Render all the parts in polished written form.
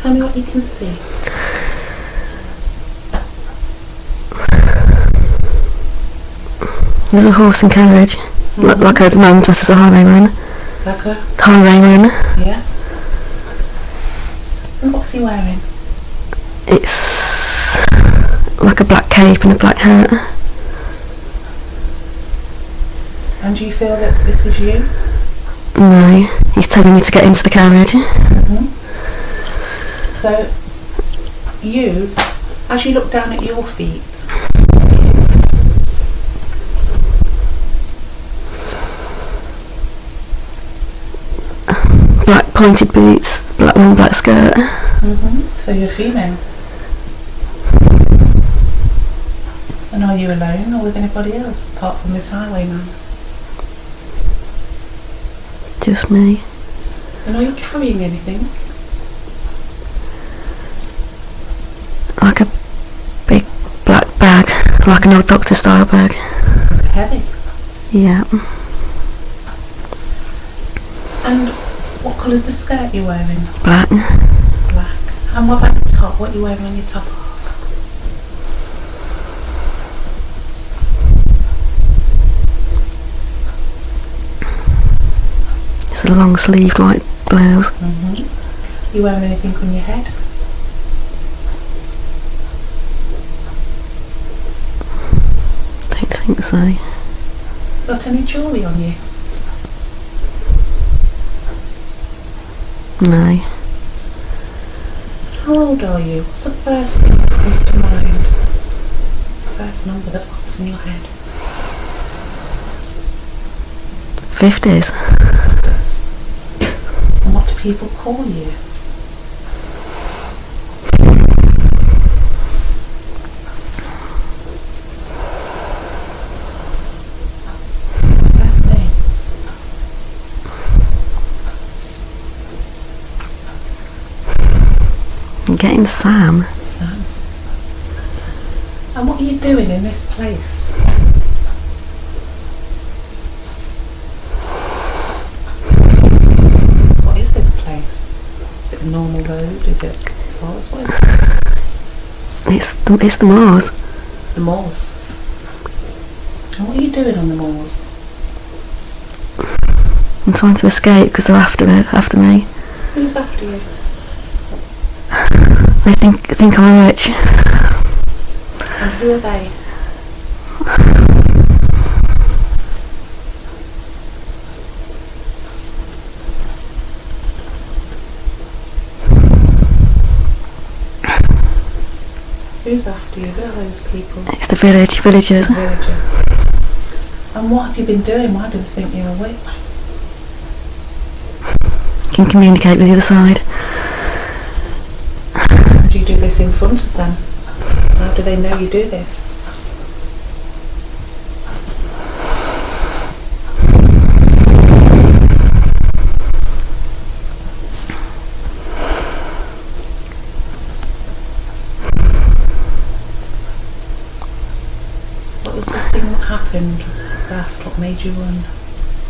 Tell me what you can see. There's a horse and carriage, like a man dressed as a highwayman. Like a highwayman. Yeah. And what's he wearing? It's like a black cape and a black hat. And do you feel that this is you? No, he's telling me to get into the carriage. So, you, as you look down at your feet, black pointed boots, long black skirt. So you're female. And are you alone or with anybody else apart from this highwayman? Just me. And are you carrying anything? Like a big black bag, like an old doctor style bag. Is it heavy? Yeah. And what colour's the skirt you're wearing? Black. Black. And what about the top? What are you wearing on your top? It's a long sleeved white blouse. You wearing anything on your head? Don't think so. Got any jewellery on you? No. How old are you? What's the first thing that comes to mind? First number that pops in your head? 50s. And what do people call you? First name? I'm getting Sam. Sam. And what are you doing in this place? What is this place? Is it a normal road? Is it forest? What is it? It's the moors. The moors. And what are you doing on the moors? I'm trying to escape because they're after me. Who's after you? They think I'm a witch. And who are they? Who's after you? Who are those people? It's the villagers. Villagers. And what have you been doing? Why do they think you're a witch? Can communicate with the other side. Do you do this in front of them? How do they know you do this? What was the thing that happened last? What made you run?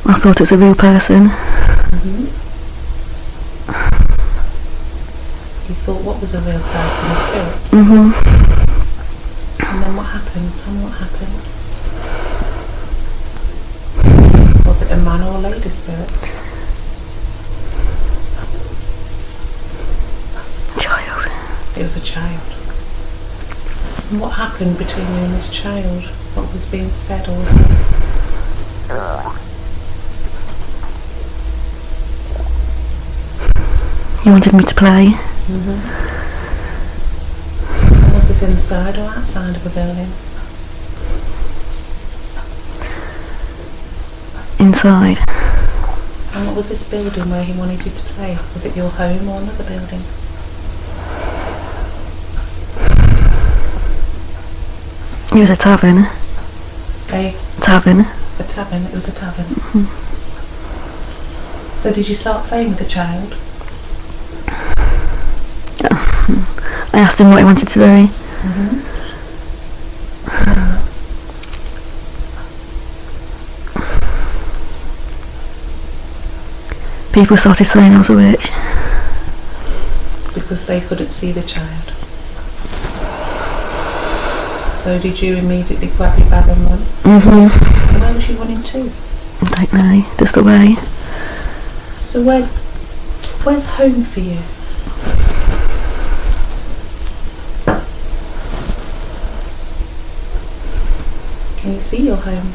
I thought it was a real person. You thought what was a real person? A spirit? And then what happened? Tell me what happened. Was it a man or a lady spirit? Child. It was a child. And what happened between you and this child? What was being said or was it? He wanted me to play. And was this inside or outside of a building? Inside. And what was this building where he wanted you to play? Was it your home or another building? It was a tavern. A Tavern. tavern. It was a tavern. So did you start playing with the child? I asked him what he wanted to do. People started saying I was a witch. because they couldn't see the child. So did you immediately grab your bag and run? Mm-hmm. Where was you running to? I don't know, just away. So where's home for you? Can you see your home?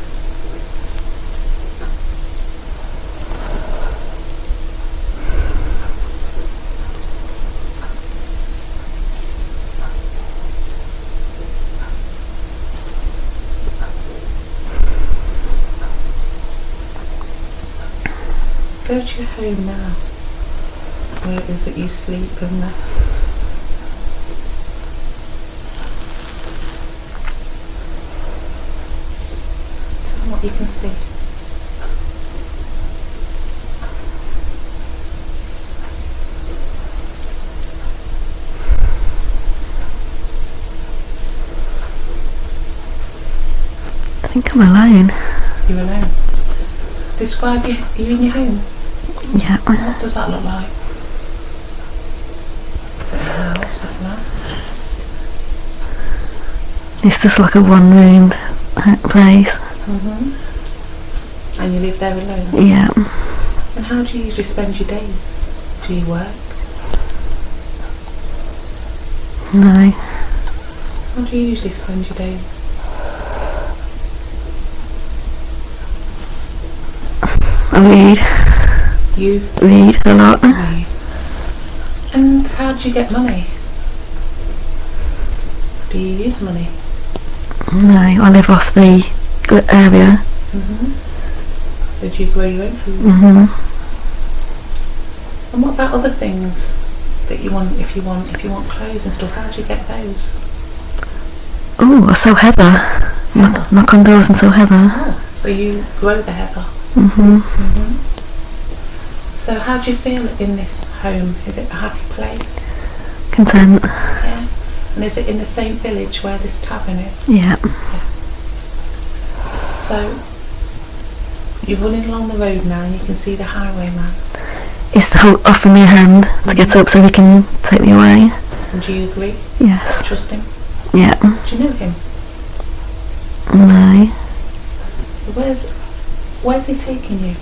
Go to your home now, where it is that you sleep and rest. Tell them what you can see. I think I'm alone. You're alone. Describe you in your home. Yeah. What does that look like? Is it a house, a flat? It's just like a one-roomed place. Mm-hmm. And you live there alone? Yeah. And how do you usually spend your days? Do you work? No. How do you usually spend your days? I read. You read a lot. read. And how do you get money? Do you use money? No, I live off the area. Mm-hmm. So do you grow your own food? Mm-hmm. And what about other things that you want? If you want clothes and stuff, how do you get those? Oh, I sell heather. Knock on doors and sell heather. Oh, so you grow the heather. Mm-hmm. Mm-hmm. So how do you feel in this home? Is it a happy place? Content. Yeah. And is it in the same village where this tavern is? Yeah. So you're running along the road now and you can see the highwayman. Is offering me a hand to get up so he can take me away. And do you agree? Yes. Trust him? Yeah. Do you know him? No. So where's he taking you?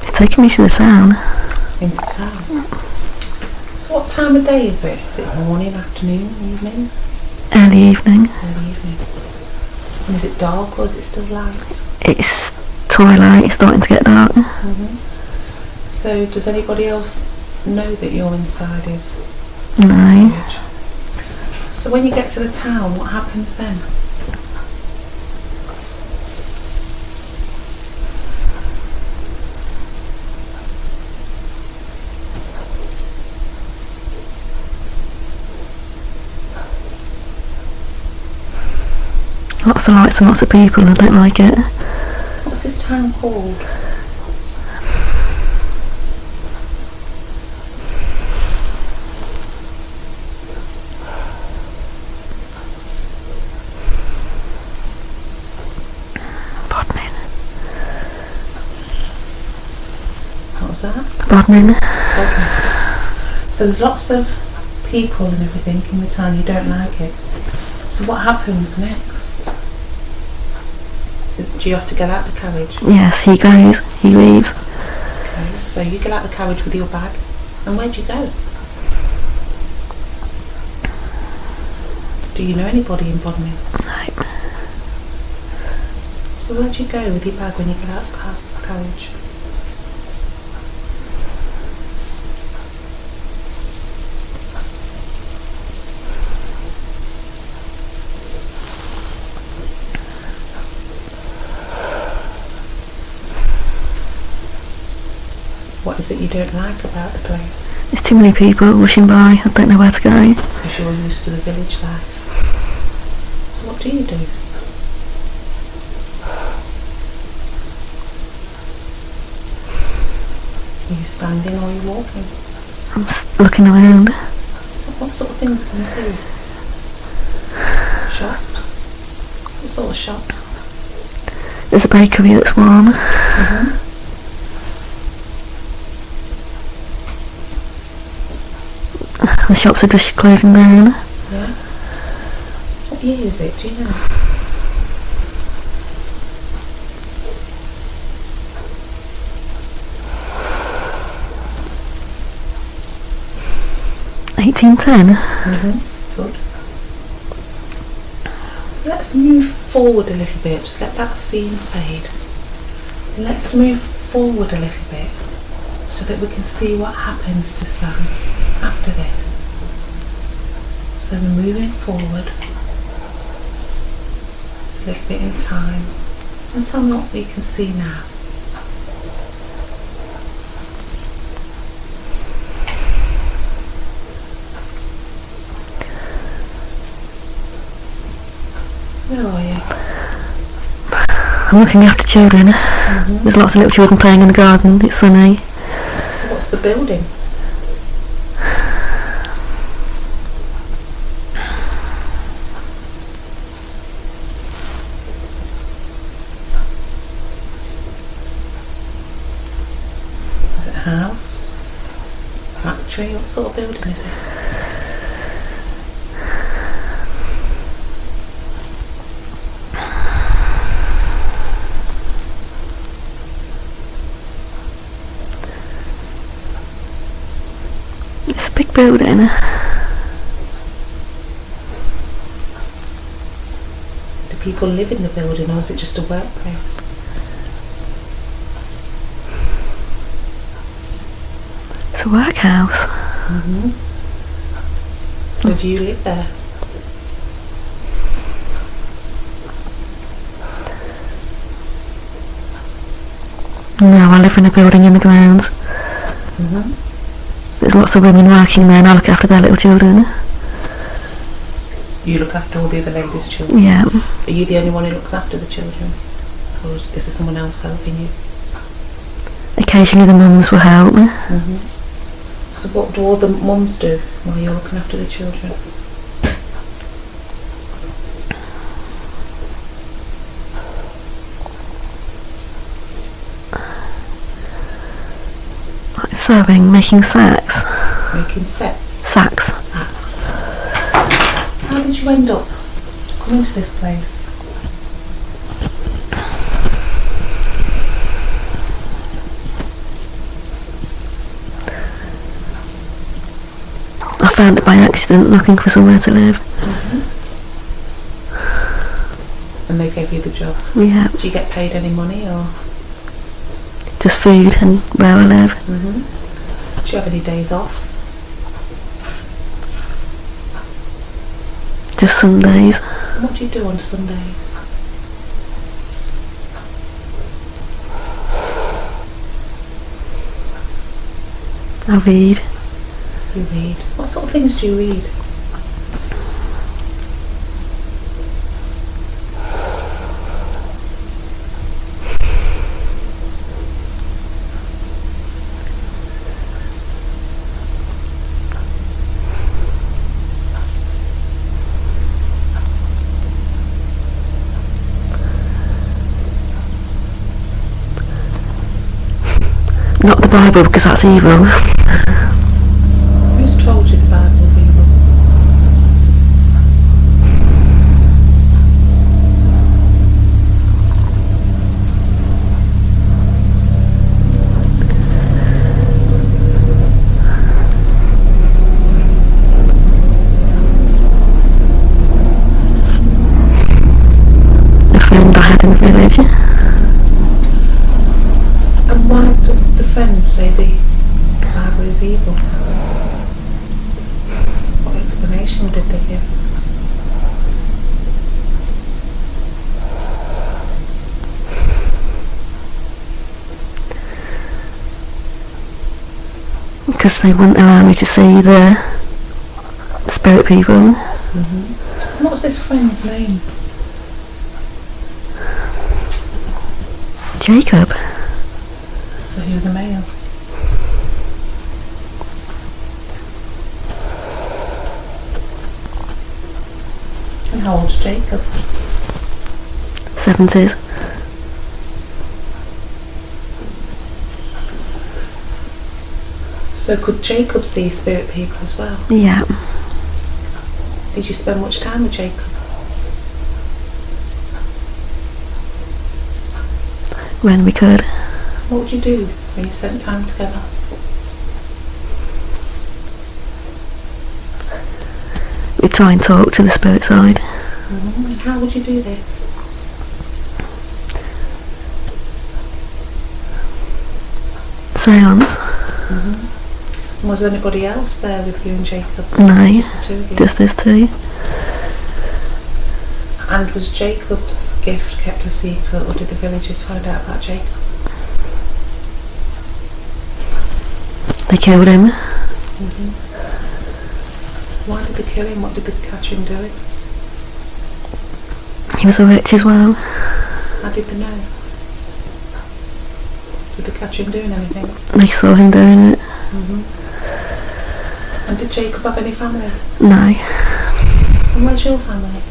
He's taking me to the town. Into town. So what time of day is it? Is it morning, afternoon, evening? Early evening. Early evening. And is it dark or is it still light? It's twilight, it's starting to get dark. Mm-hmm. So does anybody else know that you're inside his No. carriage? So when you get to the town, what happens then? Lots of lights and lots of people and I don't like it. What's this town called? Bodmin. What was that? Bodmin. Bodmin. So there's lots of people and everything in the town, you don't like it. So what happens next? Do you have to get out the carriage? Yes, he goes, he leaves. Okay, so you get out the carriage with your bag, and where do you go? Do you know anybody in Bodmin? No. So where do you go with your bag when you get out the carriage? What is it you don't like about the place? There's too many people rushing by, I don't know where to go. Because you're used to the village life. So what do you do? you standing or are you walking? I'm looking around. So what sort of things can you see? Shops? What sort of shops? There's a bakery that's warm. The shops are just closing down. Yeah. What year is it? Do you know? Good. So let's move forward a little bit. Just let that scene fade. Let's move forward a little bit so that we can see what happens to Sam after this. So we're moving forward a little bit in time. And tell me what we can see now. Where are you? I'm looking after children. There's lots of little children playing in the garden. It's sunny. So what's the building? Is it a house? Factory? What sort of building is it? It's a big building. Do people live in the building or is it just a workplace? It's a workhouse. So do you live there? No, I live in a building in the grounds. There's lots of women working there and I look after their little children. You look after all the other ladies' children? Yeah. Are you the only one who looks after the children? Or is there someone else helping you? Occasionally the mums will help. So what do all the mums do while you're looking after the children? Like sewing, making sacks. Making sets? Sacks. Sacks. How did you end up coming to this place? I found it by accident, looking for somewhere to live. And they gave you the job? Yeah. Do you get paid any money or? Just food and where I live. Do you have any days off? Just Sundays. And what do you do on Sundays? I read. You read. What sort of things do you read? Not the Bible because that's evil. Who's told you the Bible's evil? A friend I had in the village. And why do the friends say the Bible is evil? What explanation did they give? Because they wouldn't allow me to see the spirit people. What's this friend's name? Jacob. So he was a male. How old's Jacob? 70s. So could Jacob see spirit people as well? Yeah. Did you spend much time with Jacob? When we could. What would you do when you spent time together? We'd try and talk to the spirit side. Mm-hmm. How would you do this? Seance? Mm-hmm. Was there anybody else there with you and Jacob? No, Just the two of you? just us two. And was Jacob's gift kept a secret, or did the villagers find out about Jacob? They killed him. Mm-hmm. Why did they kill him? What did they catch him doing? He was a witch as well. How did they know? Did they catch him doing anything? They saw him doing it. Mm-hmm. And did Jacob have any family? No. And where's your family?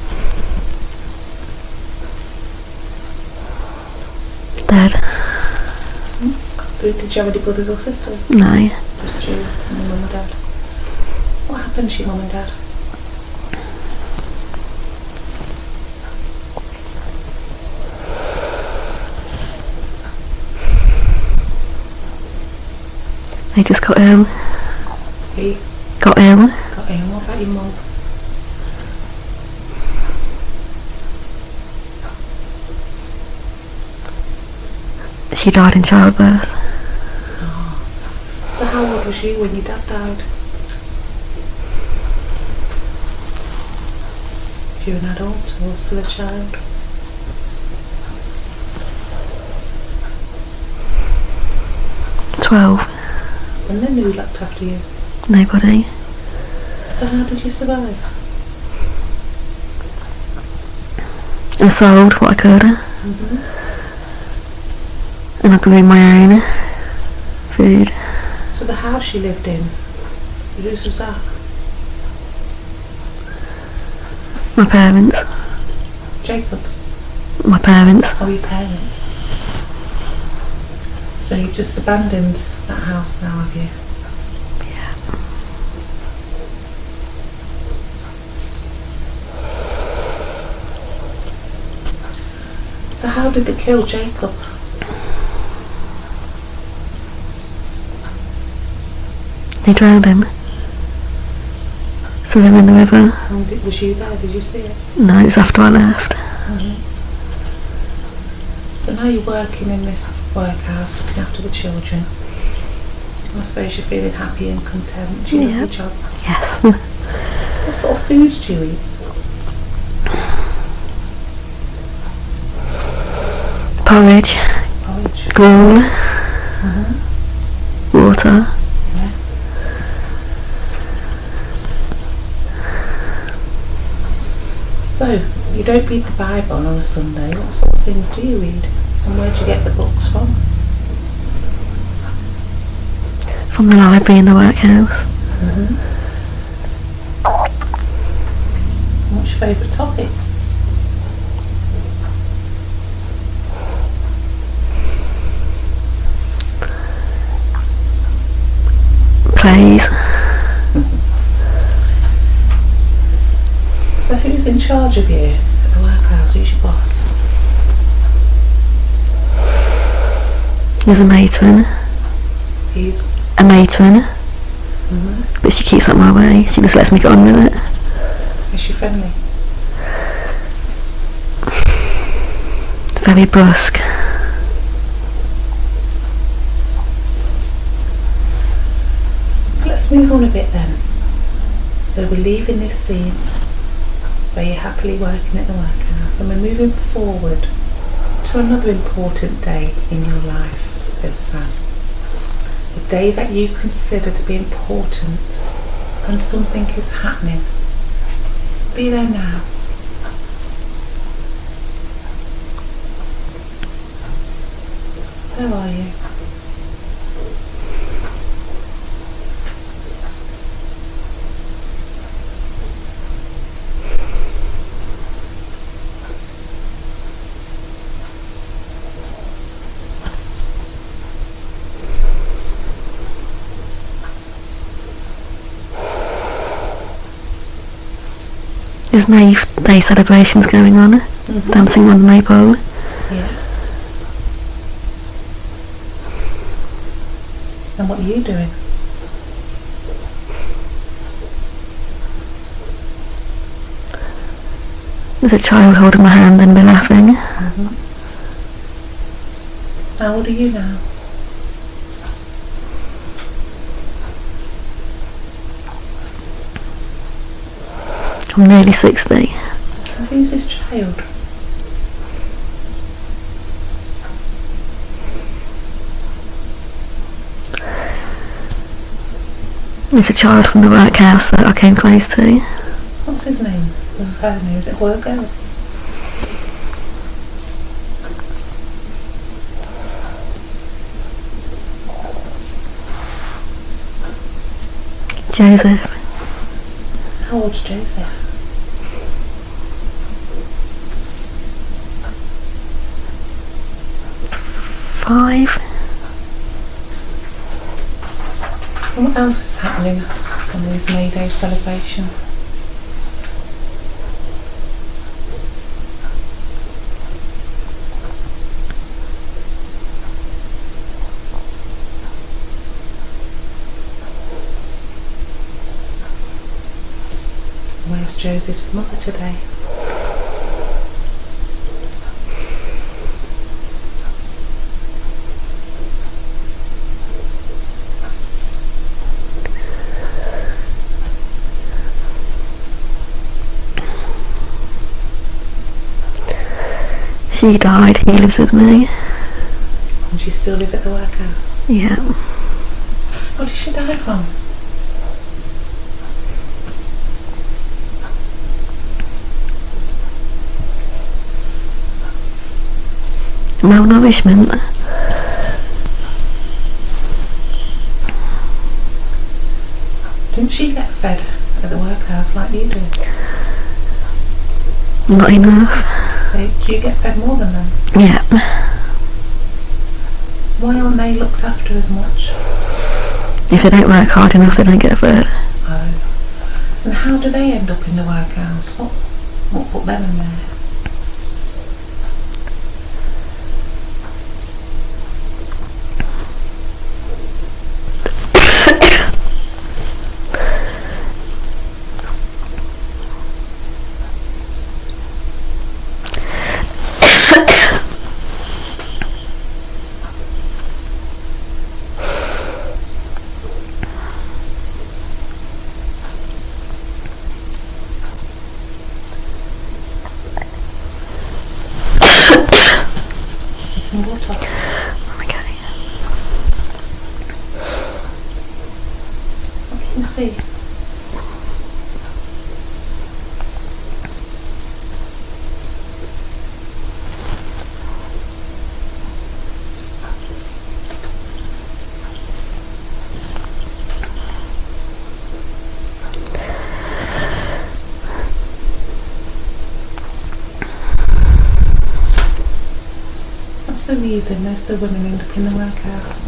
Dead. Did you have any brothers or sisters? No. Just you and your mum and dad? What happened to your mum and dad? They just got ill. He Got ill. got in. What about your mum? She died in childbirth. So how old was you when your dad died? Were you an adult or still a child? "12. And then who looked after you? Nobody. So how did you survive? I sold what I could. Mm-hmm. And I grew my own food. So the house you lived in, whose was that? My parents. Jacob's? My parents. Or your parents? So you've just abandoned that house now, have you? Yeah. So how did they kill Jacob? They drowned him. Threw him in the river. And was you there? Did you see it? No, it was after I left. Mm-hmm. So now you're working in this workhouse, looking after the children. I suppose you're feeling happy and content. Do you love your job? Yes. What sort of foods do you eat? Porridge. Porridge. Gruel. Mm-hmm. Water. Yeah. So, you don't read the Bible on a Sunday. What sort of things do you read? And where do you get the books from? From the library in the workhouse. Mm-hmm. What's your favourite topic? Plays. So who's in charge of you at the workhouse? Who's your boss? There's a matron. He's... A matron. Mm-hmm. But she keeps up my way. She just lets me get on with it. Is she friendly? Very brusque. So let's move on a bit then. So we're leaving this scene where you're happily working at the workhouse, and we're moving forward to another important day in your life as Sam. A day that you consider to be important, and something is happening. Be there now. Where are you? There's May Day celebrations going on, dancing on the maypole. Yeah. And what are you doing? There's a child holding my hand and we're laughing. How old are you now? I'm nearly 60. And who's this child? It's a child from the Workhouse that I came close to. What's his name? Her name, is it boy or girl? Joseph. How old's Joseph? Five. And what else is happening on these Mayday celebrations? Where's Joseph's mother today? She died, he lives with me. And she still live at the workhouse? Yeah. What did she die from? Malnourishment. Didn't she get fed at the workhouse like you do? Not enough. Do you get fed more than them? Yeah. Why aren't they looked after as much? If they don't work hard enough, they don't get fed. Oh. And how do they end up in the workhouse? What put them in there? Some water. Okay. What can you see? The reason there's the women end up in the workhouse.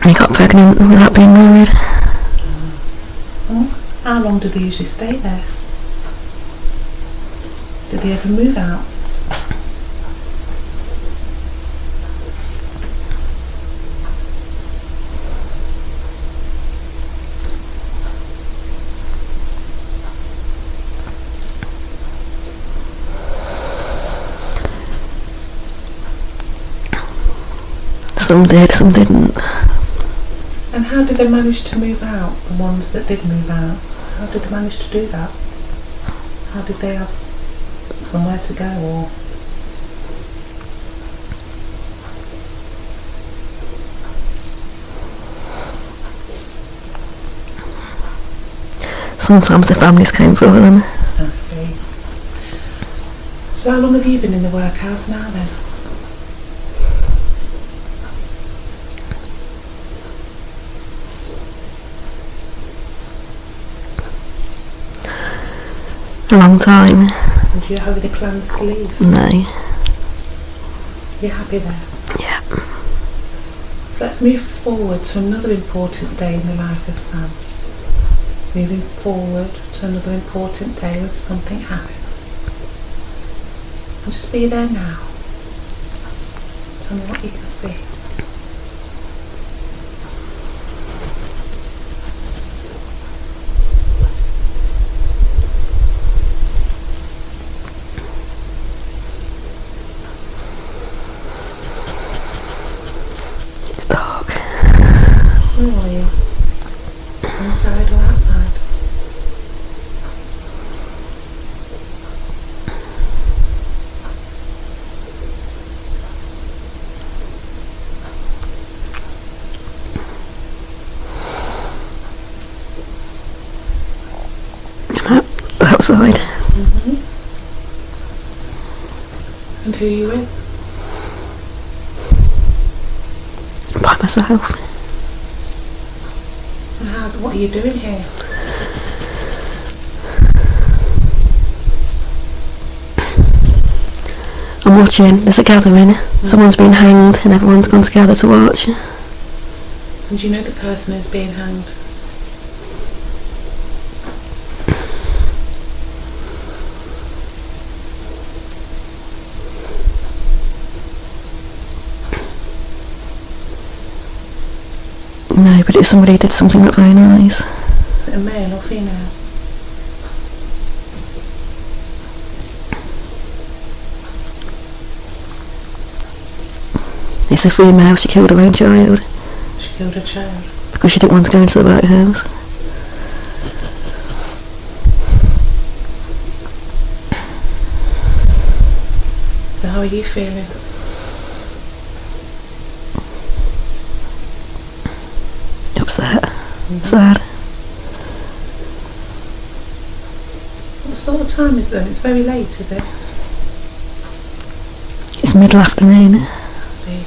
I got pregnant without being married. How long do they usually stay there? Do they ever move out? Some did, some didn't. And how did they manage to move out, the ones that did move out? How did they manage to do that? How did they have somewhere to go, or... Sometimes the families came for them. I see. So how long have you been in the workhouse now then? A long time. And do you have any plans to leave? No. You happy there? Yeah. So let's move forward to another important day in the life of Sam. Moving forward to another important day where something happens. And just be there now. Tell me what you can see. It's dark. Where are you? Inside or outside? Outside. And who are you with? By myself. And what are you doing here? I'm watching. There's a gathering. Someone's been hanged and everyone's gone together to watch. And do you know the person who's being hanged? No, but if somebody did something not very nice. Is it a male or female? It's a female. She killed her own child. She killed her child? Because she didn't want to go into the workhouse. So how are you feeling? Upset. Sad. What sort of time is it then? It's very late, is it? It's middle afternoon. See.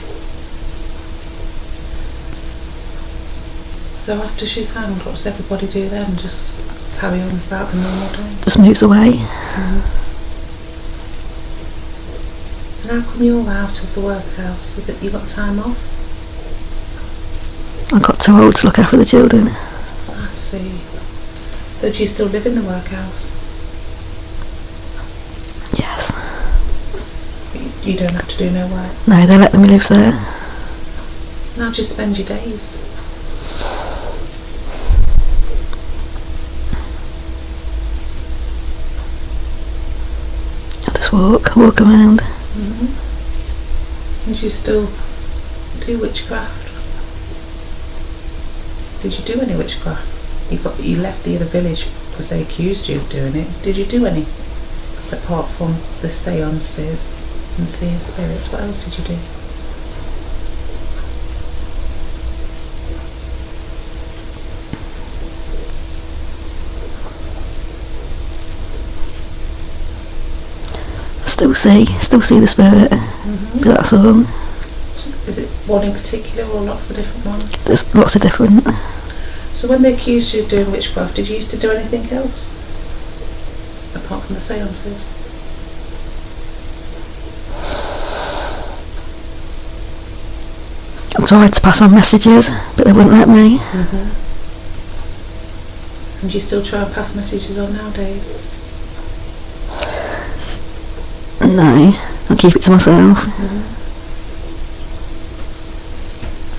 So after she's hanged, what does everybody do then? Just carry on about the normal day? Just moves away. And how come you're out of the workhouse? Is it you got time off? I got too old to look after the children. I see. So do you still live in the workhouse? Yes. You don't have to do no work? No, they let me live there. And how do you spend your days? I just walk around. And you still do witchcraft? Did you do any witchcraft? You left the other village because they accused you of doing it. Did you do any? Apart from the seances and seeing spirits, what else did you do? Still see the spirit. But that's all. Is it one in particular or lots of different ones? There's lots of different. So when they accused you of doing witchcraft, did you used to do anything else? Apart from the seances? I tried to pass on messages, but they wouldn't let me. And do you still try and pass messages on nowadays? No, I keep it to myself.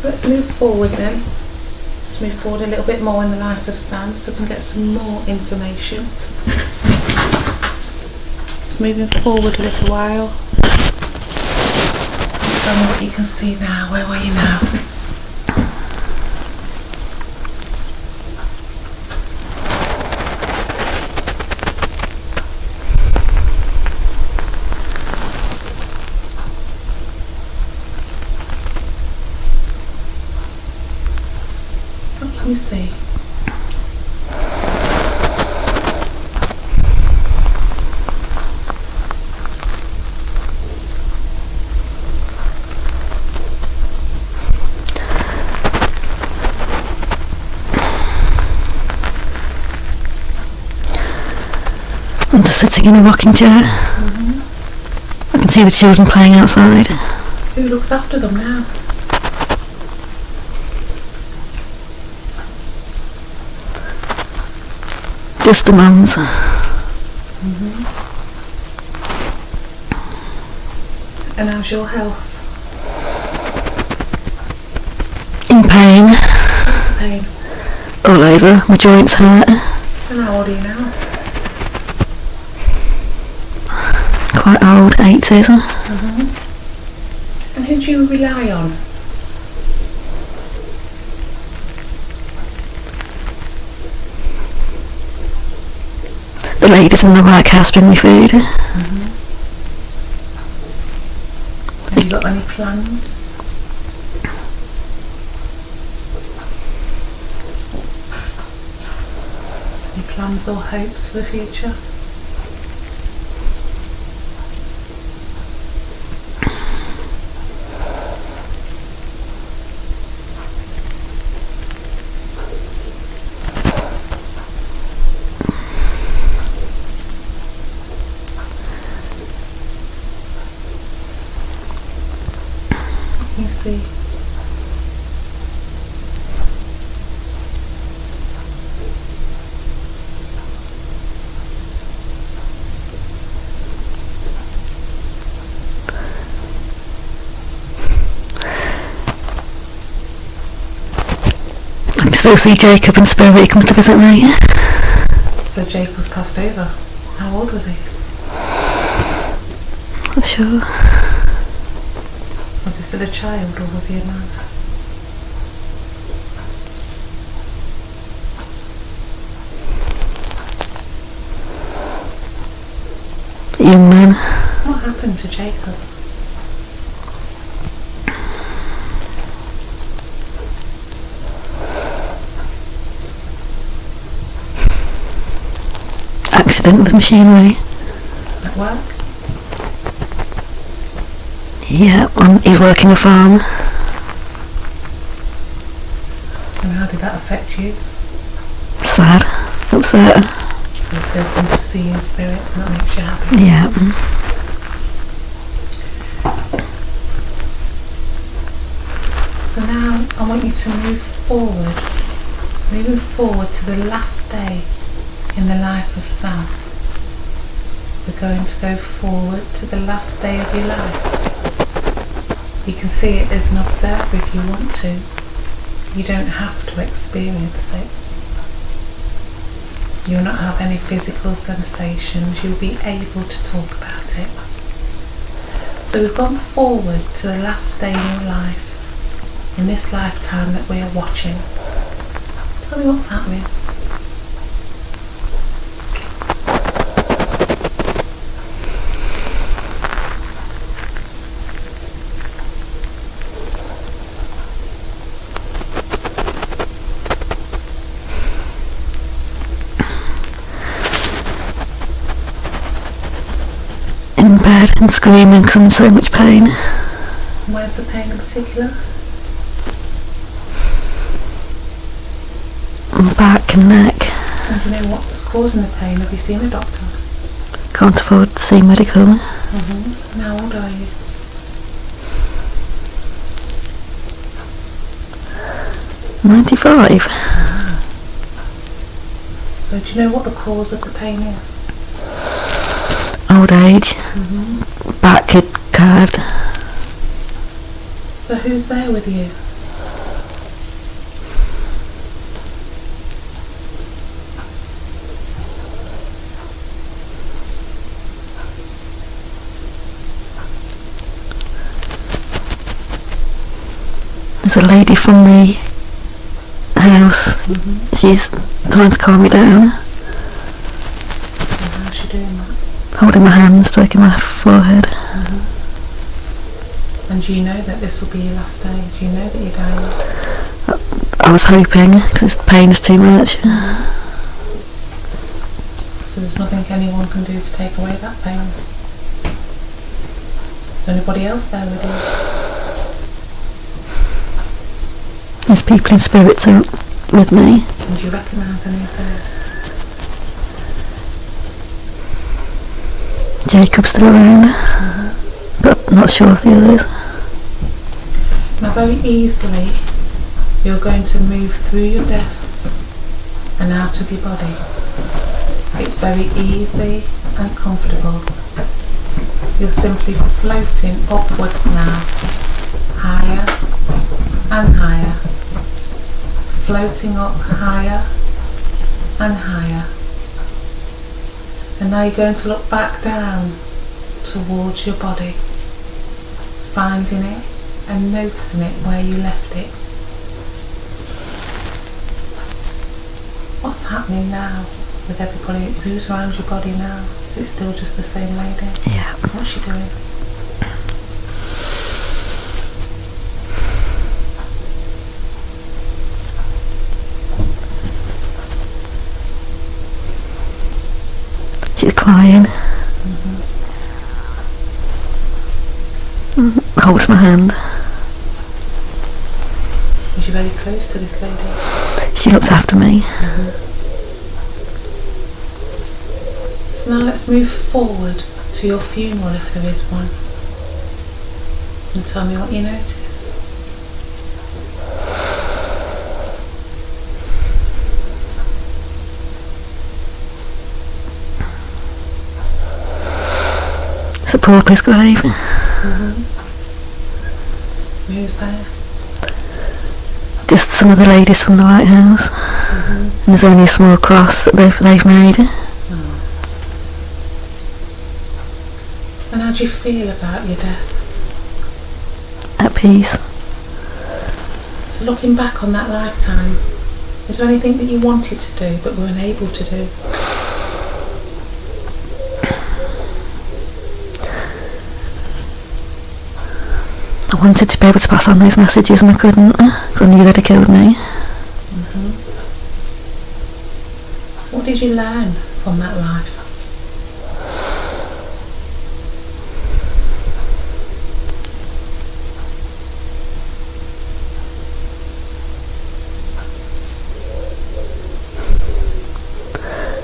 So let's move forward then. Let's move forward a little bit more in the life of Sam so we can get some more information. Just moving forward a little while. Tell me what you can see now. Where are you now? Let me see. I'm just sitting in a rocking chair. I can see the children playing outside. Who looks after them now? Just the mums. And how's your health? In pain. Pain. All over. My joints hurt. And how old are you now? Quite old, 80s. And who do you rely on? The ladies in the Workhouse bring me food. Have you got any plans? Any plans or hopes for the future? You see. I can still see Jacob in spirit. He comes to visit me. So Jacob's passed over. How old was he? Not sure. Was he still a child or was he a man? Young man. What happened to Jacob? Accident with machinery. At work? Yeah, he's working a farm. And how did that affect you? Sad. Upset. So he still comes to see you in spirit and that makes you happy? Yeah. So now I want you to move forward. Moving forward to the last day in the life of Sam. We're going to go forward to the last day of your life. You can see it as an observer if you want to. You don't have to experience it. You'll not have any physical sensations. You'll be able to talk about it. So we've gone forward to the last day in your life, in this lifetime that we are watching. Tell me what's happening. In bed and screaming because I'm in so much pain. Where's the pain in particular? Back and neck. And do you know what's causing the pain? Have you seen a doctor? Can't afford to see medical. And how old are you? 95. So do you know what the cause of the pain is? Old age. Back curved. So who's there with you? There's a lady from the house. She's trying to calm me down. And how's she doing that? Holding my hand, stroking my forehead. And do you know that this will be your last day? Do you know that you're dying? I was hoping, because the pain is too much. So there's nothing anyone can do to take away that pain? Is there anybody else there with you? There's people in spirits with me. And do you recognise any of those? Jacob's still around, but not sure of the others. Now very easily you're going to move through your death and out of your body. It's very easy and comfortable. You're simply floating upwards now, higher and higher, floating up higher and higher. And now you're going to look back down towards your body, finding it and noticing it where you left it. What's happening now with everybody? Who's around your body now? Is it still just the same lady? Yeah. What's she doing? She's crying. Holds my hand. Was you very close to this lady? She looked after me. So now let's move forward to your funeral if there is one. And tell me what you notice. It's a pauper's grave. Who's there? Just some of the ladies from the White House. And there's only a small cross that they've made. And how do you feel about your death? At peace. So looking back on that lifetime, is there anything that you wanted to do but were unable to do? I wanted to be able to pass on those messages and I couldn't, because I knew they'd have killed me. So what did you learn from that life?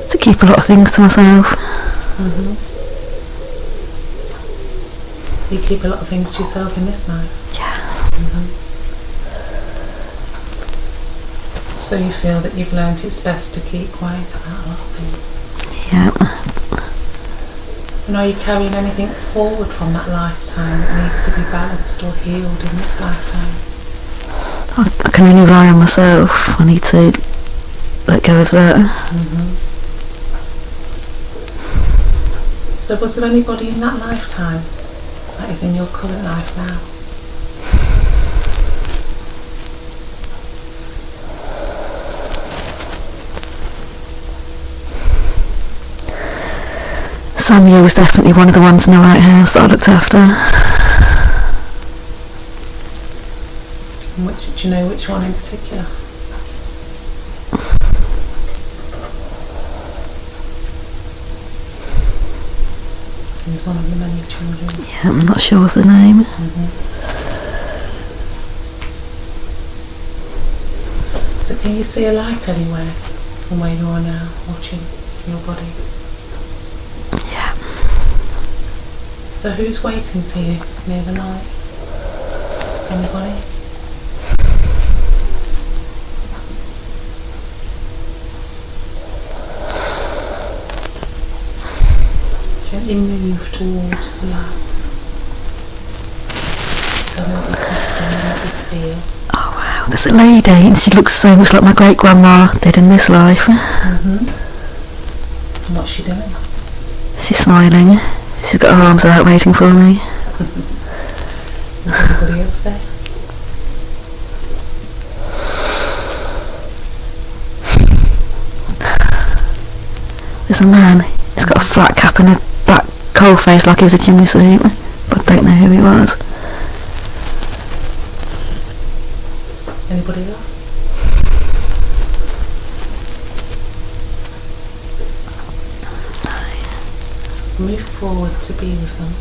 To keep a lot of things to myself. You keep a lot of things to yourself in this life? Yeah. So you feel that you've learnt it's best to keep quiet about a lot of things? Yeah. And are you carrying anything forward from that lifetime that needs to be balanced or healed in this lifetime? I can only rely on myself. I need to let go of that. So was there anybody in that lifetime that is in your current life now? Samuel was definitely one of the ones in the White House that I looked after. And do you know which one in particular? He was one of the many children. Yeah, I'm not sure of the name. So can you see a light anywhere from where you are now, watching your body? Yeah. So who's waiting for you near the light? Anybody? Gently move towards the light. Tell me what you can see and what you feel. Oh wow, there's a lady and she looks so much like my great grandma did in this life. And what's she doing? She's smiling. She's got her arms out waiting for me. Is anybody else there? There's a man. He's got a flat cap and a black coal face like he was a chimney sweep, but I don't know who he was. Anybody else? Move forward to be with them.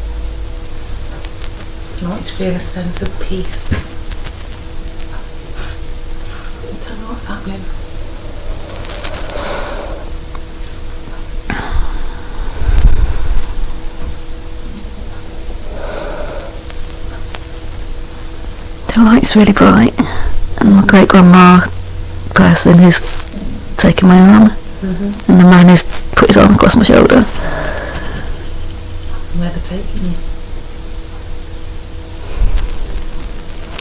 I want you to feel a sense of peace. Tell me what's happening. The light's really bright, and my great grandma person who's taking my arm, and the man who's put his arm across my shoulder. Where they're taking you?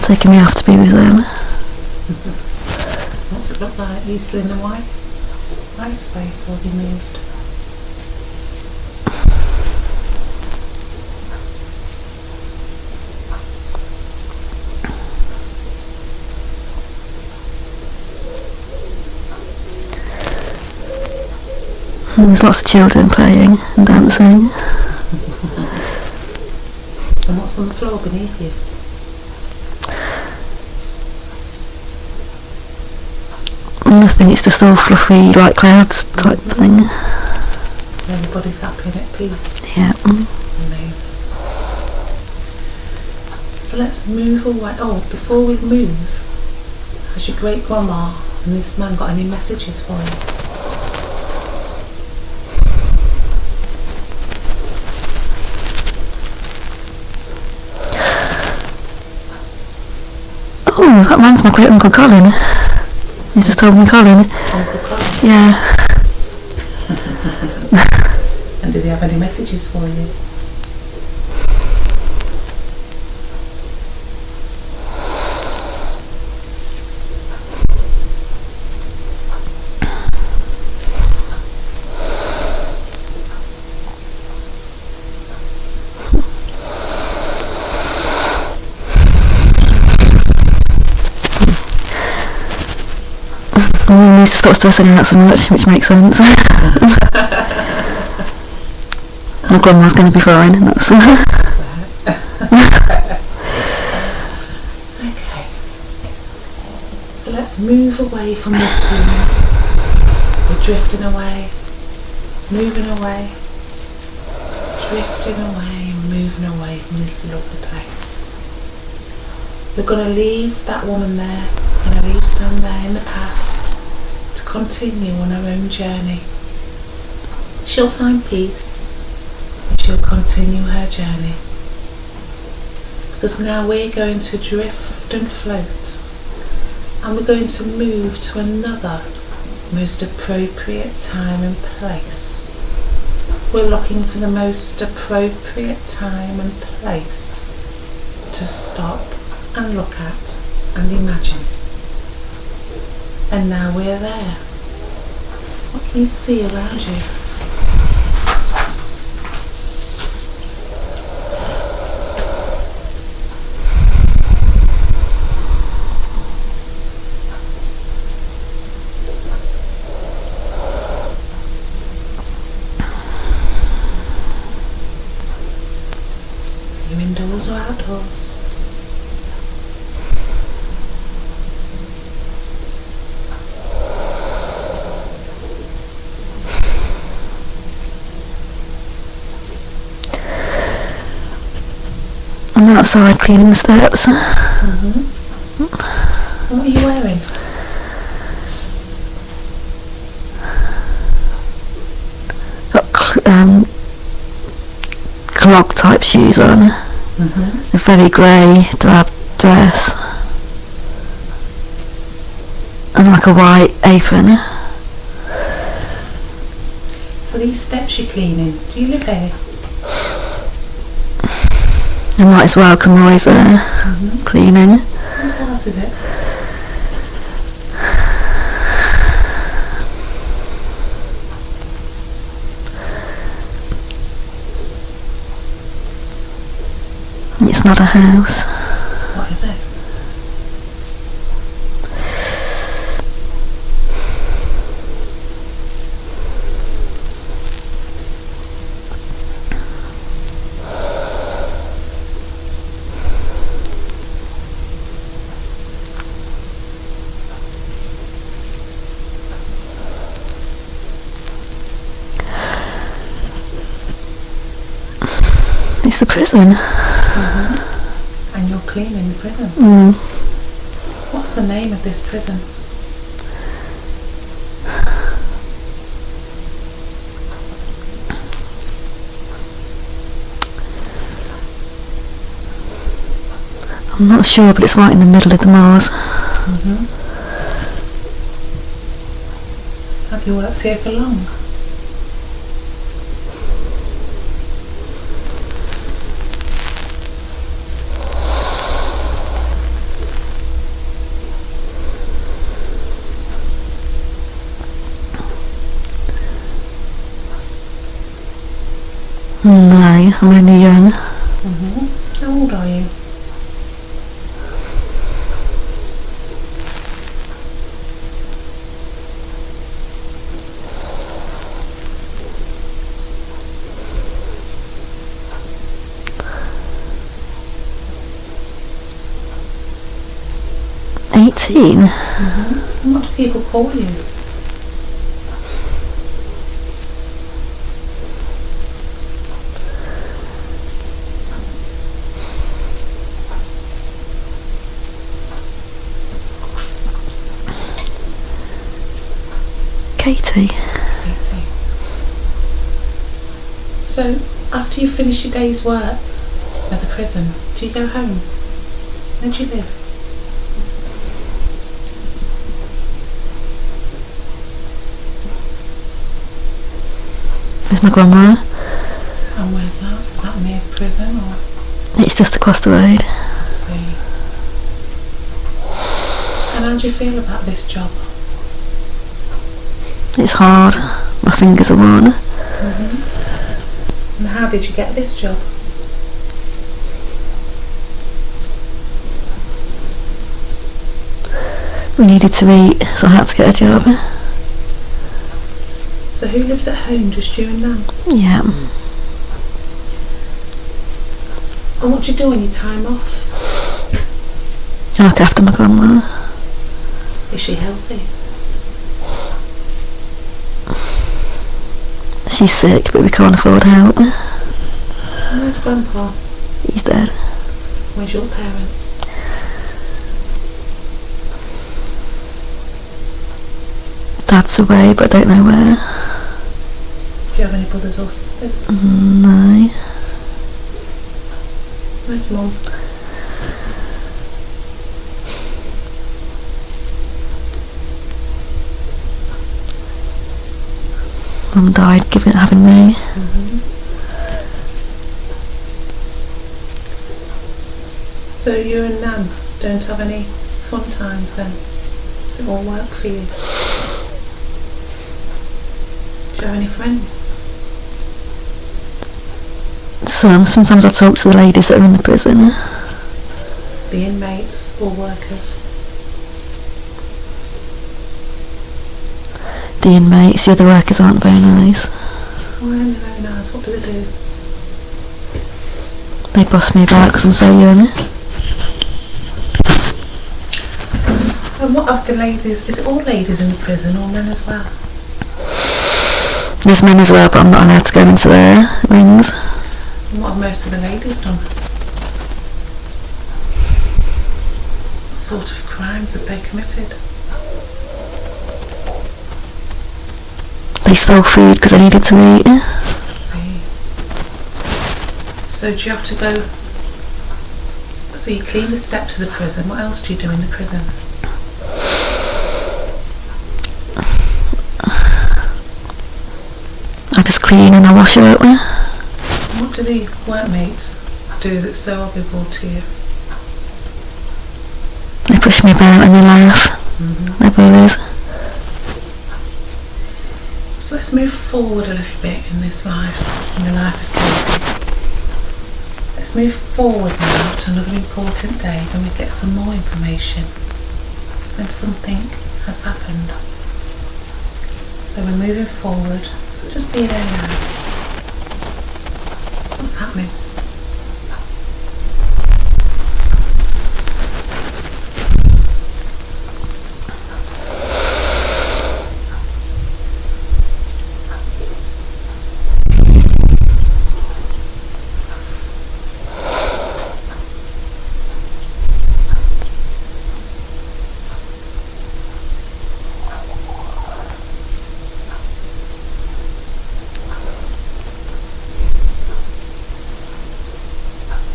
Taking me off to be with them. What's it look like? Are you still in the white space, or have you moved? And there's lots of children playing and dancing. And what's on the floor beneath you? Nothing, it's just all fluffy, like clouds type thing. Everybody's happy and at peace. Yeah. Amazing. So let's move away. Oh, before we move, has your great grandma and this man got any messages for you? Oh, that man's my great uncle Colin. He's just told me Colin. Uncle Colin? Yeah. And did he have any messages for you? He needs to stop stressing out so much, which makes sense. My grandma's going to be fine. That's Okay. So let's move away from this room. We're drifting away, moving away, drifting away and moving away from this lovely place. We're going to leave that woman there. We're going to leave Sam there in the past. Continue on her own journey. She'll find peace and she'll continue her journey, because now we're going to drift and float, and we're going to move to another most appropriate time and place. We're looking for the most appropriate time and place to stop and look at and imagine. And now we're there. What can you see around you? Are you indoors or outdoors? I'm outside cleaning the steps. What are you wearing? Got clog type shoes on. A very grey drab dress. And like a white apron. So these steps you're cleaning, do you live here? I might as well, because I'm always there cleaning. Whose house is it? It's not a house. What is it? It's the prison. And you're cleaning the prison? What's the name of this prison? I'm not sure, but it's right in the middle of the moors. Have you worked here for long? No, I'm only young. How old are you? And what do people call you? Katie. So, after you finish your day's work at the prison, do you go home? Where do you live? With my grandma. And where's that? Is that near prison or? It's just across the road. I see. And how do you feel about this job? It's hard. My fingers are worn. And how did you get this job? We needed to eat, so I had to get a job. So who lives at home, just you and Nan? Yeah. And what do you do on your time off? I look after my grandma. Is she healthy? She's sick, but we can't afford help. And where's Grandpa? He's dead. Where's your parents? Dad's away, but I don't know where. Do you have any brothers or sisters? No. Where's Mum? Mum died having me. So you and Nan don't have any fun times then? It all work for you? Do you have any friends? Sometimes I talk to the ladies that are in the prison. The inmates or workers? The inmates, the other workers aren't very nice. Why aren't they very nice? What do they do? They boss me about because I'm so young. And what of the ladies? Is it all ladies in the prison or men as well? There's men as well, but I'm not allowed to go into their rings. And what have most of the ladies done? What sort of crimes have they committed? They stole food because I needed to eat. I see. So do you have to go... So you clean the steps of the prison. What else do you do in the prison? I just clean and I wash out. What do the workmates do that's so horrible to you? They push me about and they laugh. They're bullies. So let's move forward a little bit in this life, in the life of Katie. Let's move forward now to another important day when we get some more information, when something has happened. So we're moving forward. Just be there now. What's happening?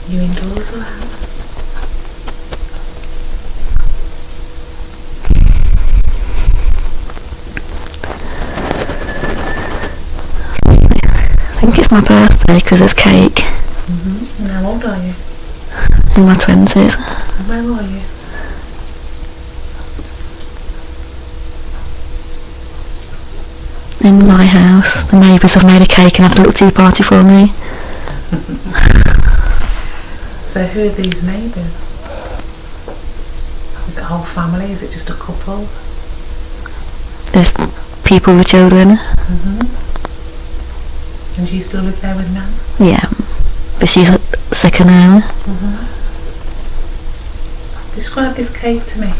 You indoors or out? think it's my birthday because there's cake. And how old are you? In my 20s. And where are you? In my house. The neighbours have made a cake and had a little tea party for me. So who are these neighbours? Is it a whole family? Is it just a couple? There's people with children. And do you still live there with Nan? Yeah, but she's sicker now. Describe this cake to me.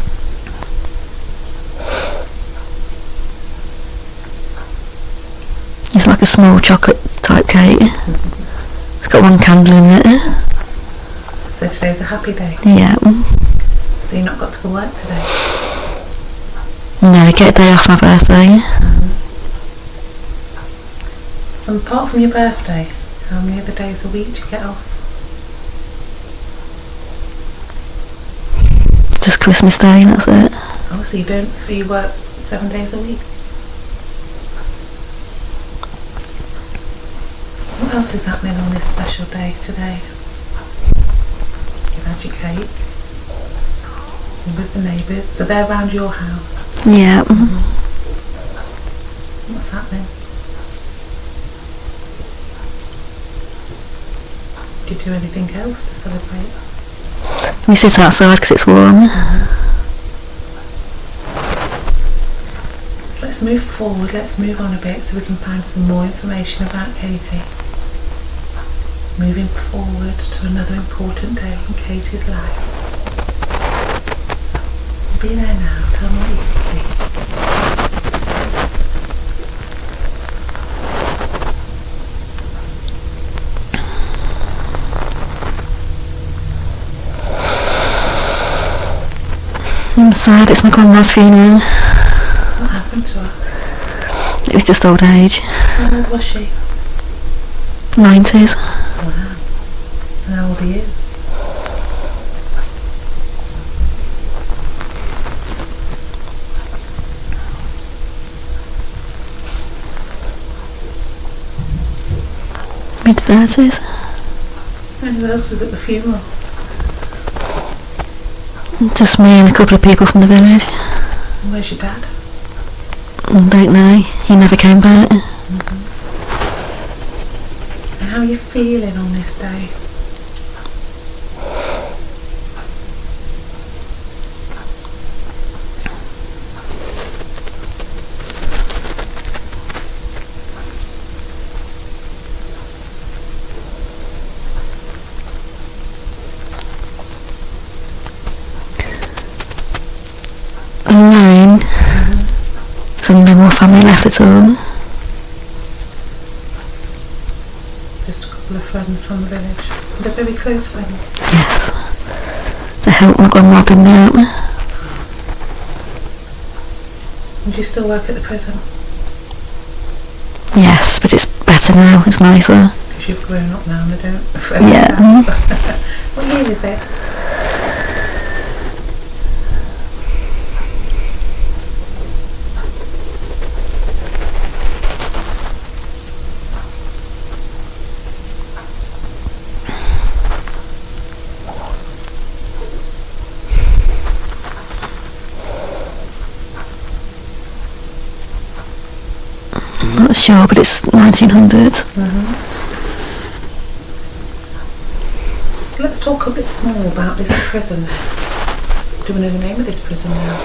It's like a small chocolate type cake. It's got one candle in it. So today's a happy day? Yeah. So you've not got to work today? No, I get a day off my birthday. And apart from your birthday, how many other days a week do you get off? Just Christmas Day, that's it. Oh, so you don't, so you work 7 days a week? What else is happening on this special day today? You've had your cake. You're with the neighbours, so they're around your house. Yeah. What's happening? Do you do anything else to celebrate? We sit outside because it's warm. So let's move forward, let's move on a bit so we can find some more information about Katie. Moving forward to another important day in Katie's life. Be there now, tell me what you can see. I'm sad, it's my grandma's funeral. What happened to her? It was just old age. How old was she? 90s. Wow. And how old are you? Mid-30s. And who else was at the funeral? Just me and a couple of people from the village. And where's your dad? Don't know, he never came back. And how are you feeling on this day? Alone. So no more family left at all. Just a couple of friends from the village. They're very close friends. Yes. They helped my grandma bring me out. And do you still work at the prison? Yes, but it's better now, it's nicer. Because you've grown up now and they don't. Yeah. What year is it? Not sure, but it's 1900s. So let's talk a bit more about this prison. Do we know the name of this prison now?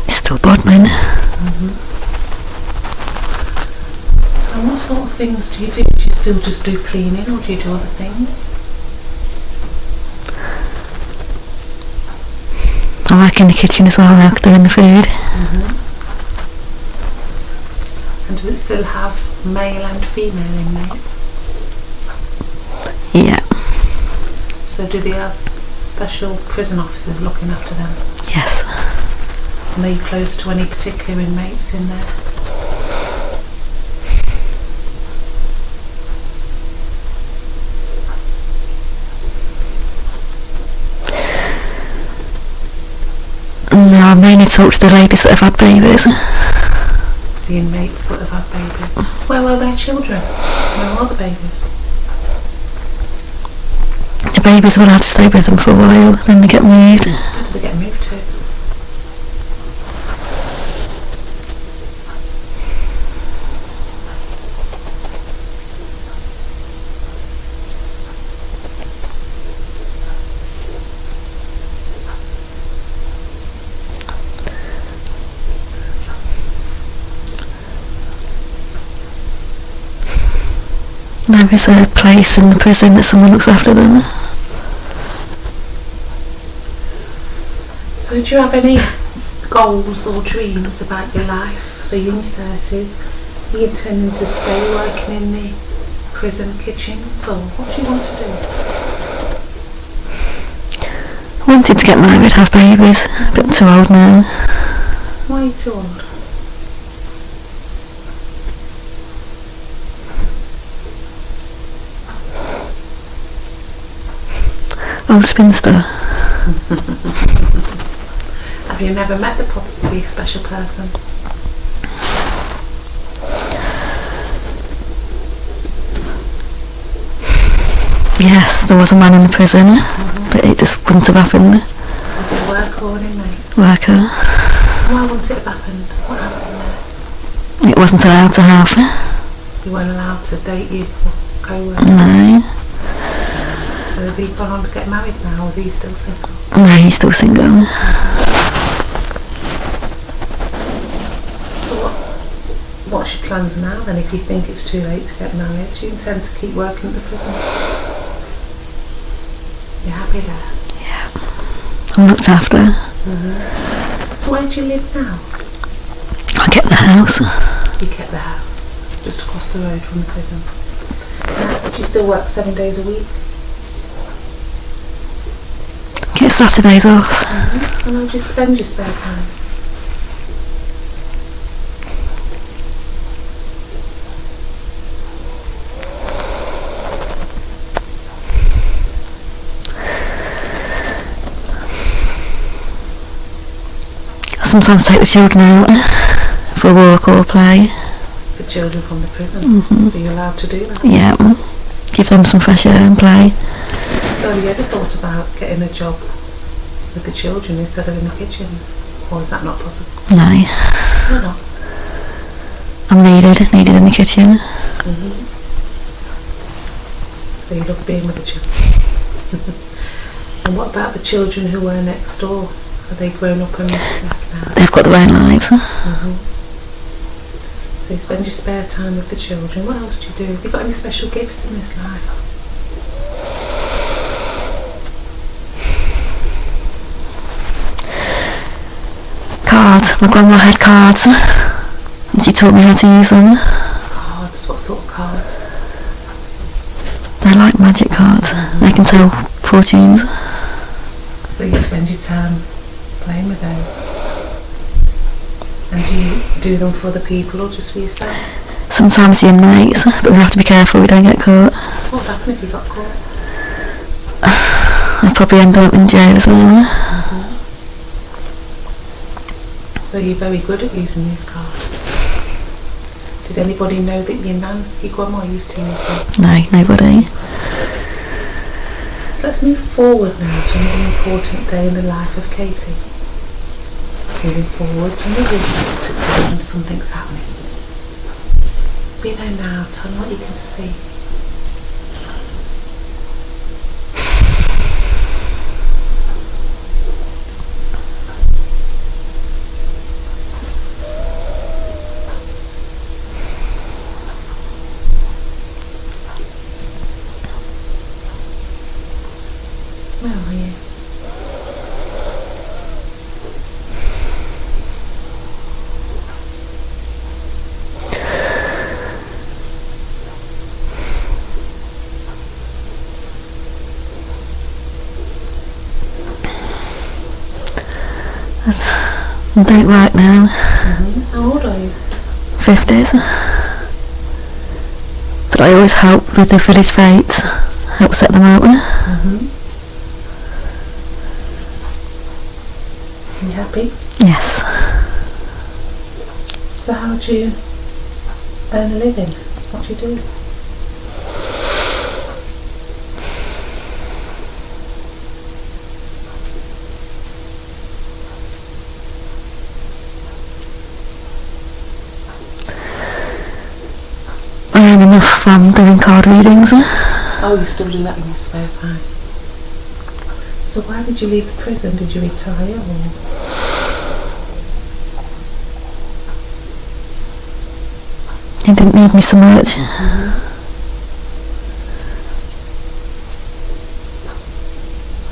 Still Bodmin. And what sort of things do you do? Do you still just do cleaning or do you do other things? I work in the kitchen as well now, doing the food. And does it still have male and female inmates? Yeah. So do they have special prison officers looking after them? Yes. And are you close to any particular inmates in there? No, I mainly talk to the ladies that have had babies. The inmates that have had babies. Where are their children? Where are the babies? The babies were allowed to stay with them for a while, then they get moved. Where do they get moved to? There is a place in the prison that someone looks after them. So do you have any goals or dreams about your life? So you're in your 30s, are you intending to stay working in the prison kitchens, or what do you want to do? I wanted to get married, have babies, but I'm too old now. Why are you too old? Old spinster. Have you never met the probably special person? Yes, there was a man in the prison, but it just wouldn't have happened. Was it a worker or an inmate? Worker. Why wouldn't it have happened? What happened there? It wasn't allowed to have. You weren't allowed to date your co-worker? No. So has he gone on to get married now, or is he still single? No, he's still single. So what's your plans now then, if you think it's too late to get married? Do you intend to keep working at the prison? You're happy there? Yeah. I'm looked after. So where do you live now? I kept the house. You kept the house, just across the road from the prison. Do you still work 7 days a week? Get Saturdays off. And how do you spend your spare time? I sometimes take the children out for a walk or a play. The children from the prison? So you're allowed to do that? Yeah. Give them some fresh air and play. So have you ever thought about getting a job with the children instead of in the kitchens? Or is that not possible? No. Why not? I'm needed in the kitchen. So you love being with the children. And what about the children who were next door? Are they grown up and like now? They've got their own lives. So you spend your spare time with the children. What else do you do? Have you got any special gifts in this life? Cards. My grandma had cards, and she taught me how to use them. Cards? What sort of cards? They're like magic cards. They can tell fortunes. So you spend your time playing with those? And do you do them for other people or just for yourself? Sometimes the inmates, but we have to be careful we don't get caught. What would happen if you got caught? I'd probably end up in jail as well. So you're very good at using these cards. Did anybody know that your grandma used to use them? No, nobody. So let's move forward now to another important day in the life of Katie. Moving forward to another important day, something's happening. Be there now, tell me what you can see. Where are you? I don't work now. How old are you? 50s. But I always help with the village fates, help set them out. You happy? Yes. So how do you earn a living? What do you do? I earn enough from doing card readings. Oh, you still do that in your spare time? So why did you leave the prison? Did you retire or...? He didn't need me so much.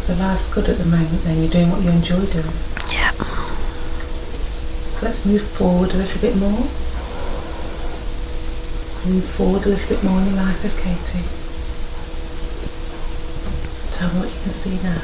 So life's good at the moment then, you're doing what you enjoy doing? Yeah. So let's move forward a little bit more. Move forward a little bit more in the life of Katie. Tell me what you can see now.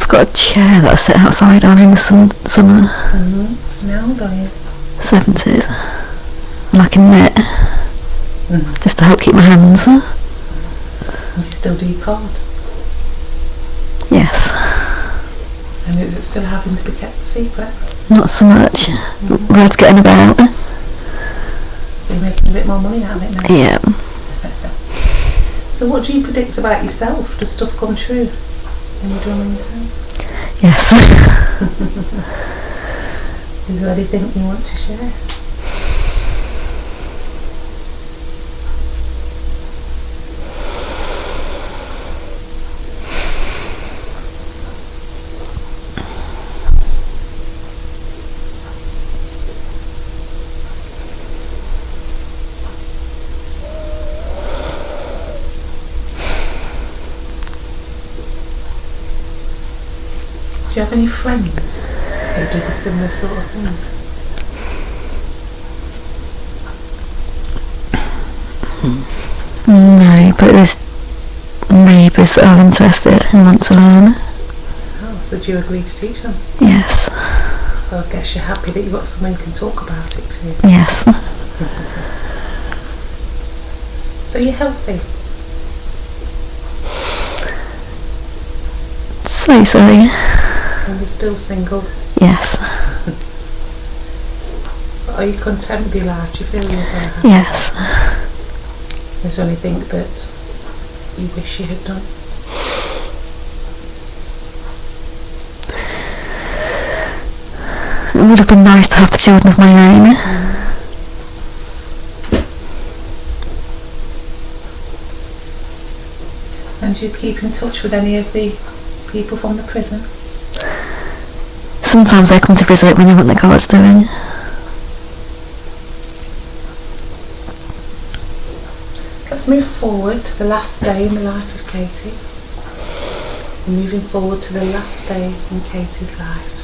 Got a chair that I sit outside on in the summer. How old are you? 70s. And I can knit. Just to help keep my hands. And you still do your cards? Yes. And is it still having to be kept a secret? Not so much. Red's getting about. So you're making a bit more money out of it now? Yeah. So what do you predict about yourself? Does stuff come true when you're drawing yourself? Yes. Is there anything you want to share? Do you have any friends who do the similar sort of things? No, but there's neighbours that are interested and want to learn. Oh, so do you agree to teach them? Yes. So I guess you're happy that you've got someone who can talk about it to you. Yes. So you're healthy? So. And you're still single? Yes. But are you content with your life? Do you feel you're very happy? Yes. Is there anything that you wish you had done? It would have been nice to have the children of my own. And do you keep in touch with any of the people from the prison? Sometimes they come to visit when they want the cards doing. Let's move forward to the last day in the life of Katie. We're moving forward to the last day in Katie's life.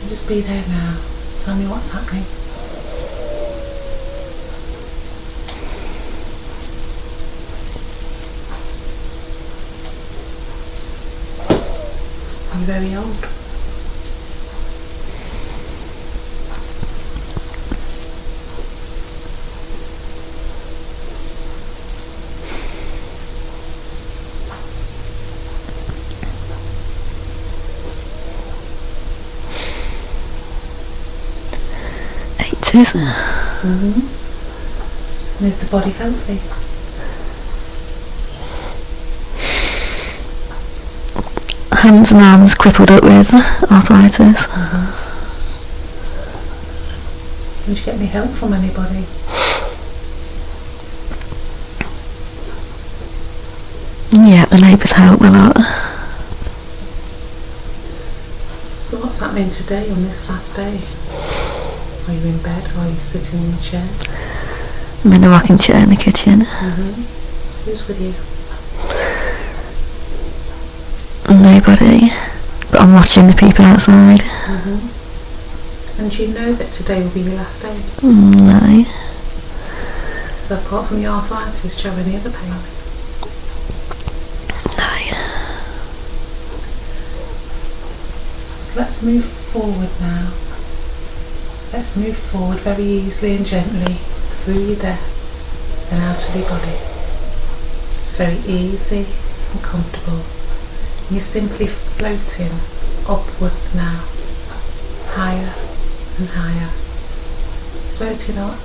And just be there now. Tell me what's happening. I'm very old. And is the body healthy? Hands and arms crippled up with arthritis. Did you get any help from anybody? Yeah, the neighbours help a lot. happening today on this last day? Are you in bed or are you sitting in a chair? I'm in the rocking chair in the kitchen. Who's with you? Nobody. But I'm watching the people outside. And do you know that today will be your last day? No. So apart from your arthritis, do you have any other pain? No. So let's move forward now. Let's move forward very easily and gently through your death and out of your body. It's very easy and comfortable. You're simply floating upwards now, higher and higher, floating up,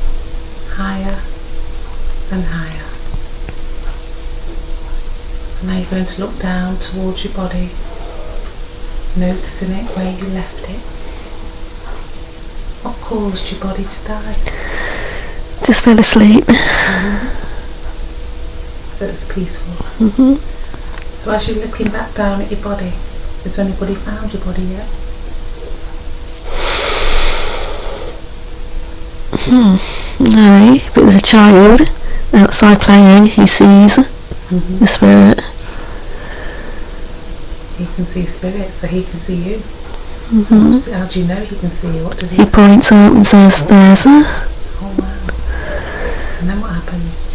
higher and higher. And now you're going to look down towards your body, noticing it where you left it. What caused your body to die? Just fell asleep. So it was peaceful. So as you're looking back down at your body, has anybody found your body yet? No, but there's a child outside playing who sees the spirit. He can see spirit, so he can see you. How do you know he can see you? What does he He say? points up and says, "There's her." Oh wow. And then what happens?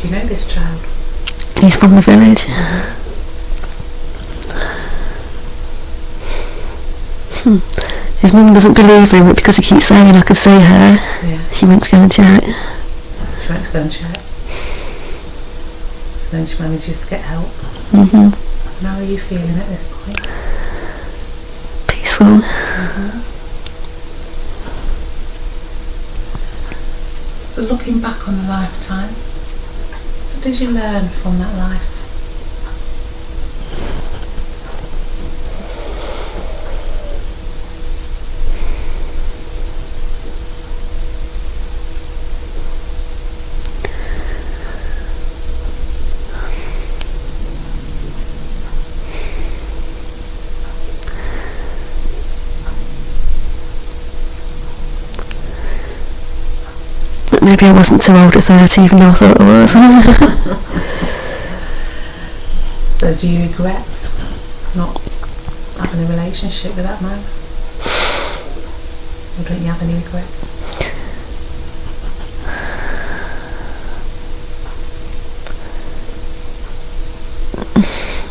Do you know this child? He's from the village. His mum doesn't believe him, but because he keeps saying I could see her, she went to go and check. She went to go and check. So then she manages to get help. And how are you feeling at this point? Peaceful. So looking back on the lifetime, what did you learn from that life? Maybe I wasn't too old at 30, even though I thought I was. So do you regret not having a relationship with that man? Or don't you have any regrets?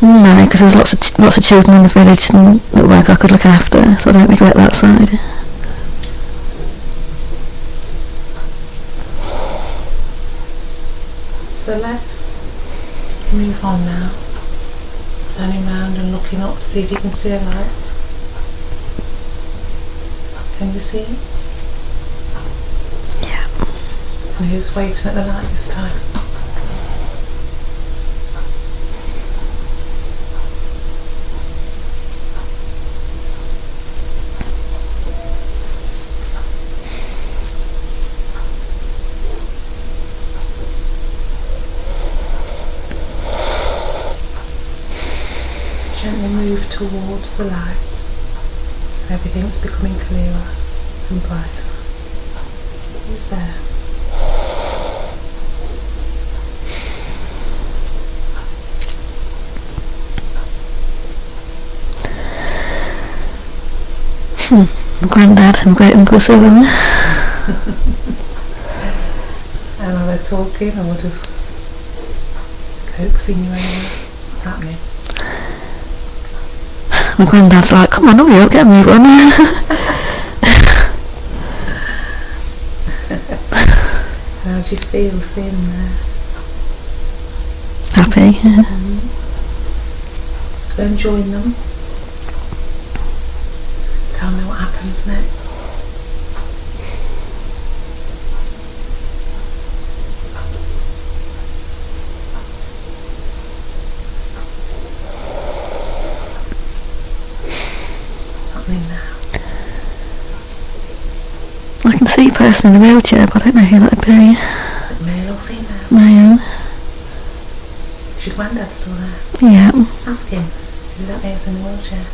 No, because there was lots of children in the village and at work I could look after, so I don't regret that side. So let's move on now, turning around and looking up to see if you can see a light. Can you see it? Yeah. And who's waiting at the light this time? Gently move towards the light. Everything's becoming clearer and brighter. Who's there? Grandad and great uncle Cyril. And are they talking or just coaxing you anywhere? What's happening? My granddad's like, "Come on, hurry up, get me one." How do you feel seeing them there? Happy. So go and join them. Tell me what happens next. I can see a person in a wheelchair, but I don't know who that would be. Male or female? Male. Is your granddad still there? Yeah. Ask him who that is in the wheelchair.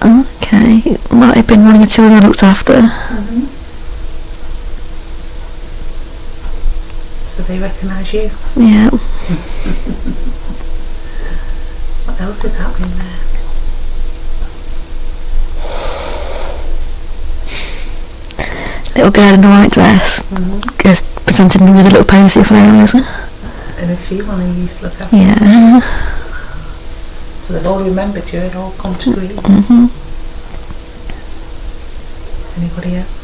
Okay, it might have been one of the children I looked after. So they recognise you? Yeah. What else is happening there? Little girl in a white dress, goes presenting me with a little posy of flowers. And is she one who used to look after? Yeah. So they've all remembered you and all come to grief. Anybody else?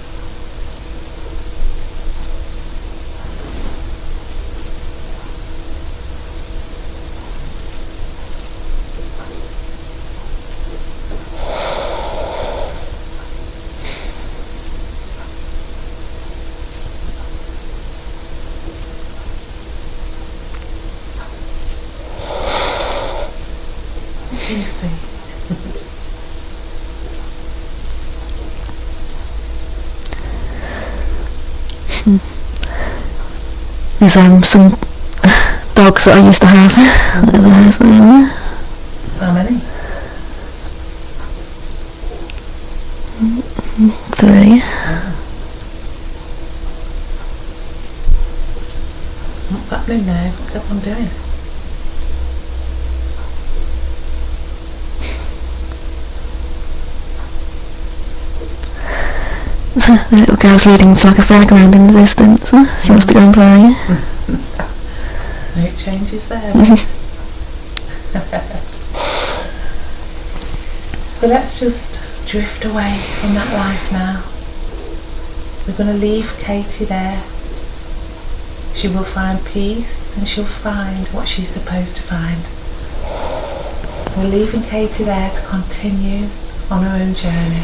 What do you see? There's some dogs that I used to have. How many? 3. What's happening there? What's everyone doing? The little girl's leading to like a fairground in the distance. She wants to go and play. No changes there. So let's just drift away from that life now. We're going to leave Katie there. She will find peace and she'll find what she's supposed to find. We're leaving Katie there to continue on her own journey.